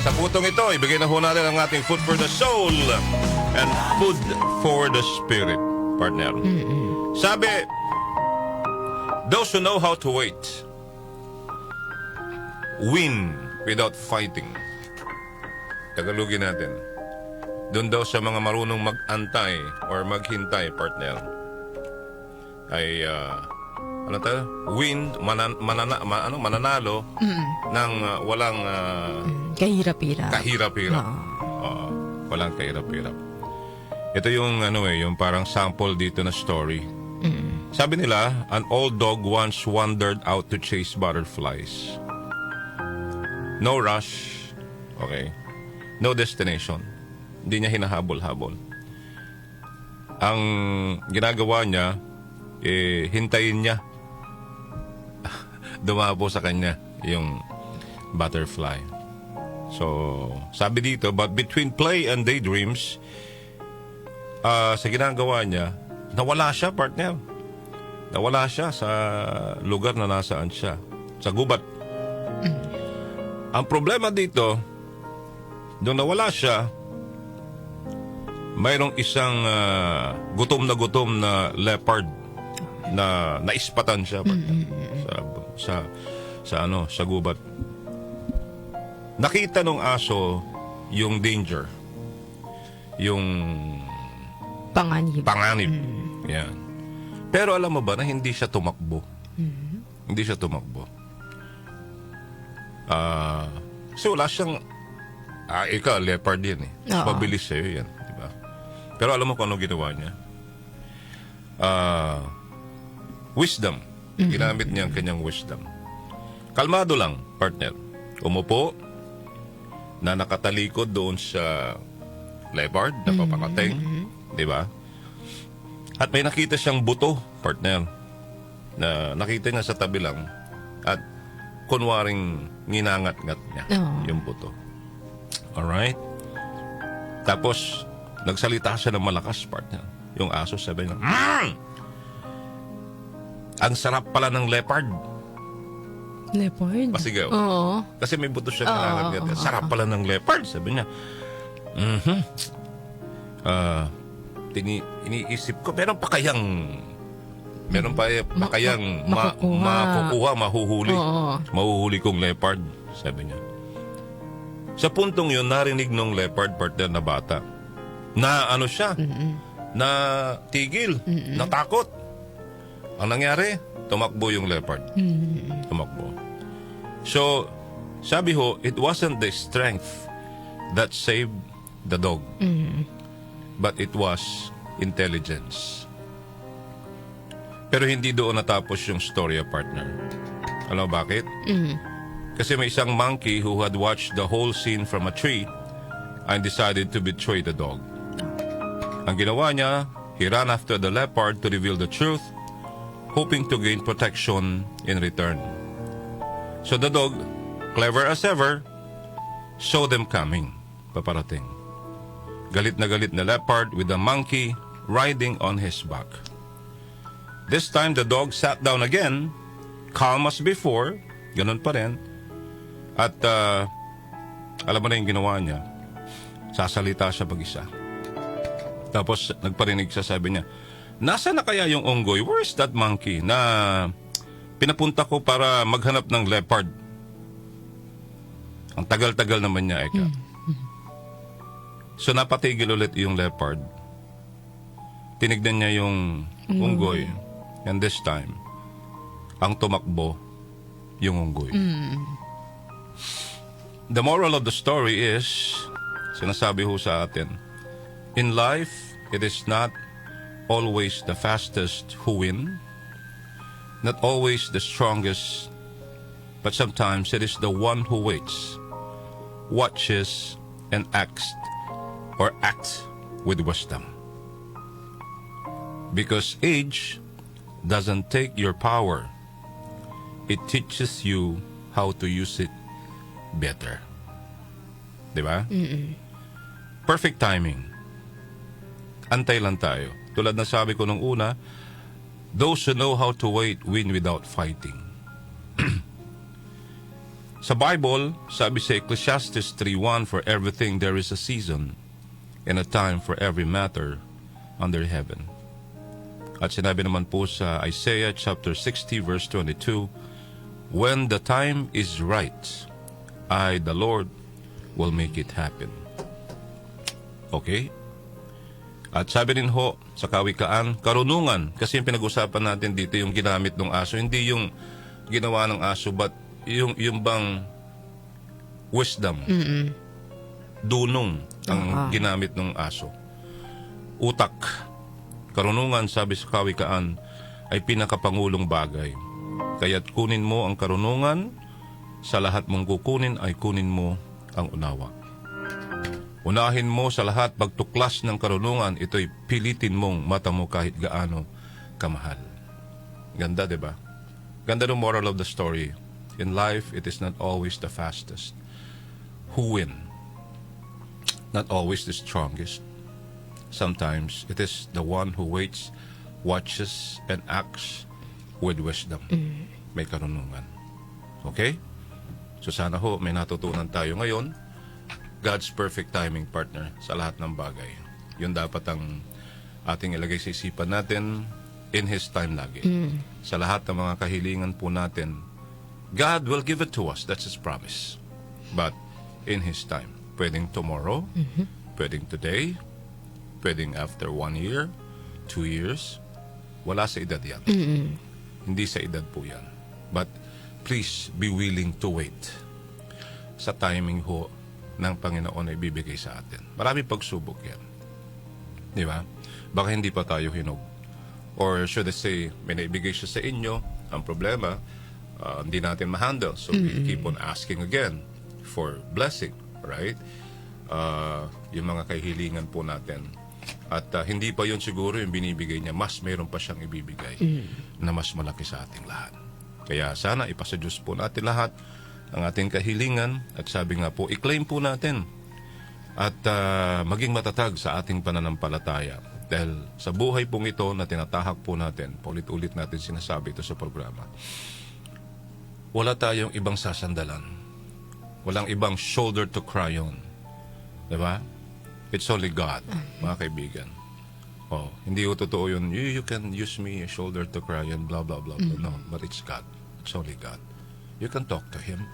Sa putong ito, ibigay na ho natin ang ating food for the soul and food for the spirit, partner. Sabi, those who know how to wait win without fighting. Tagalogin natin. Doon daw sa mga marunong mag-antay or maghintay, partner, ay ano tayo? Win, mananalo ng walang Kahirap-hirap. kahirap-hirap. Oo, walang kahirap-hirap. Ito yung yung parang sample dito na story. Sabi nila, an old dog once wandered out to chase butterflies. No rush. Okay. No destination. Hindi niya hinahabol-habol. Ang ginagawa niya, hintayin niya. Dumapo sa kanya yung butterfly. So, sabi dito, but between play and daydreams, sa ginagawa niya, nawala siya, partner. Nawala siya sa lugar na nasaan siya. Sa gubat. Ang problema dito, nung nawala siya, mayroong isang gutom na leopard na naispatan siya sa gubat. Nakita nung aso yung danger, yung panganib. Yan. Pero alam mo ba na hindi siya tumakbo? Hindi siya tumakbo. Kasi wala siyang ikaw, leopard yan eh. Mas mabilis sa'yo yan. Diba? Pero alam mo kung ano ginawa niya? Wisdom. Ginamit niya ang kanyang wisdom. Kalmado lang, partner. Umupo, na nakatalikod doon sa leopard, na papakating. Diba? At may nakita siyang buto, partner, na nakita niya sa tabi lang. At kunwaring nginangat-ngat niya yung buto. Alright? Tapos, nagsalita siya ng malakas, partner. Yung aso sabi niya, ang sarap pala ng leopard. Leopard? Pasigaw. Oo. Kasi may buto siya nginangat-ngat. Sarap pala ng leopard, sabi niya. Iniisip ko, meron pa kayang makukuha, mahuhuli. Mahuhuli kong leopard, sabi niya. Sa puntong yun, narinig nung leopard partner na bata na ano siya, na tigil, natakot. Ang nangyari, tumakbo yung leopard. Tumakbo. So, sabi ho, it wasn't the strength that saved the dog, but it was intelligence. Pero hindi doon natapos yung story, partner. Alam mo bakit? Kasi may isang monkey who had watched the whole scene from a tree and decided to betray the dog. Ang ginawa niya, he ran after the leopard to reveal the truth, hoping to gain protection in return. So the dog, clever as ever, saw them coming, paparating. Galit na leopard with the monkey riding on his back. This time the dog sat down again, calm as before, ganun pa rin. At alam mo na yung ginawa niya, sasalita siya mag-isa. Tapos nagparinig siya, sabi niya, nasa na kaya yung unggoy? Where's that monkey na pinapunta ko para maghanap ng leopard? Ang tagal-tagal naman niya, Eka. So napatigil ulit yung leopard. Tinignan niya yung unggoy. And this time, ang tumakbo yung unggoy. The moral of the story is, sinasabi ho sa atin, in life, it is not always the fastest who win, not always the strongest, but sometimes it is the one who waits, watches, and acts with wisdom. Because age doesn't take your power. It teaches you how to use it better. Diba? Perfect timing. Antay lang tayo. Tulad na sabi ko nung una, those who know how to wait win without fighting. Sa Bible, sabi sa Ecclesiastes 3:1, for everything there is a season and a time for every matter under heaven. At sinabi naman po sa Isaiah chapter 60 verse 22, when the time is right, I, the Lord, will make it happen. Okay? At sabi rin ho sa Kawikaan, karunungan, kasi yung pinag-usapan natin dito yung ginamit ng aso, hindi yung ginawa ng aso, but yung bang wisdom, dunong ang ginamit ng aso. Utak, karunungan, sabi sa Kawikaan, ay pinakapangulong bagay. Kaya't kunin mo ang karunungan, sa lahat mong kukunin ay kunin mo ang unawa. Unahin mo sa lahat pagtuklas ng karunungan, ito'y pilitin mong mata mo kahit gaano kamahal. Ganda, di ba? Ganda ng moral of the story. In life, it is not always the fastest who win. Not always the strongest. Sometimes, it is the one who waits, watches, and acts with wisdom. May karunungan. Okay? So sana ho, may natutunan tayo ngayon. God's perfect timing, partner, sa lahat ng bagay. Yun dapat ang ating ilagay sa isipan natin, in His time lagi. Sa lahat ng mga kahilingan po natin, God will give it to us. That's His promise. But in His time. Pwedeng tomorrow, pwedeng today, pwedeng after 1 year, 2 years. Wala sa edad yan. Hindi sa edad po yan. But please be willing to wait sa timing ho ng Panginoon ay bibigay sa atin. Marami pagsubok yan. Di ba? Baka hindi pa tayo hinog. Or should I say, may naibigay siya sa inyo, ang problema, hindi natin ma-handle. So we keep on asking again for blessing, right? Yung mga kahilingan po natin. At hindi pa yun siguro yung binibigay niya, mas mayroon pa siyang ibibigay na mas malaki sa ating lahat. Kaya sana ipasa Diyos po natin lahat ang ating kahilingan at sabi nga po, i-claim po natin at maging matatag sa ating pananampalataya. Dahil sa buhay pong ito na tinatahak po natin, paulit-ulit natin sinasabi ito sa programa, wala tayong ibang sasandalan. Walang ibang shoulder to cry on. Diba? It's only God, mga kaibigan. Oh, hindi ko totoo yun, you can use me a shoulder to cry on, blah, blah, blah, blah. No, but it's God. It's only God. You can talk to Him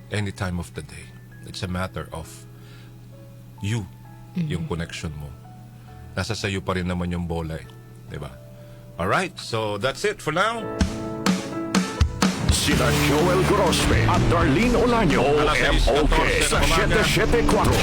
any time of the day. It's a matter of you, yung connection mo. Nasa sayo pa rin naman yung bola eh. Diba? Alright, so that's it for now. Sina Joel Grosme at Darlene Olaño, Alas 6:14 MOK sa ng umaga. 774.